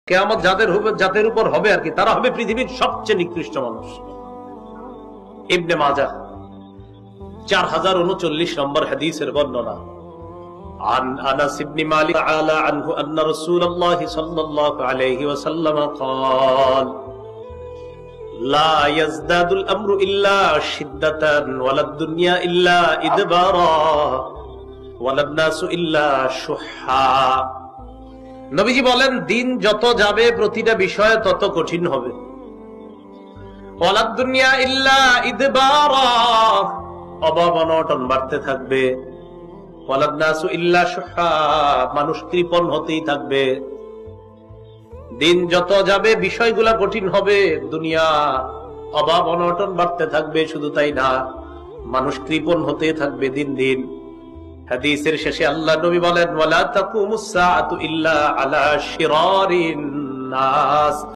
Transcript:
কিয়ামত যাদের উপর হবে আর কি, তারা হবে পৃথিবীর সবচেয়ে নিকৃষ্ট মানুষ। ইবনে মাজাহ 4039 নম্বর হাদিসের বর্ণনা। عن أنس بن مالك تعالى عنه أن رسول الله صلى الله عليه وسلم قال لا يزداد الأمر إلا شدة ولا الدنيا إلا إدبارا ولا الناس إلا شحا। নবীজি বলেন, দিন যত যাবে প্রতিটা বিষয় তত কঠিন হবে। ওয়ালা দুনিয়া ইল্লা ইদবারা, অভাব অনটন বাড়তে থাকবে। ওয়ালা নাসু ইল্লা শুহা, মানুষ কৃপণ হতেই থাকবে। দিন যত যাবে বিষয়গুলা কঠিন হবে, দুনিয়া অভাব অনটন বাড়তে থাকবে। শুধু তাই না, মানুষ কৃপণ হতে থাকবে দিন দিন। হাদিসের শেষে আল্লাহ নবী বলেন, ওয়ালা তাকুমুস সাআতু ইল্লা আলা শিরারিন নাস।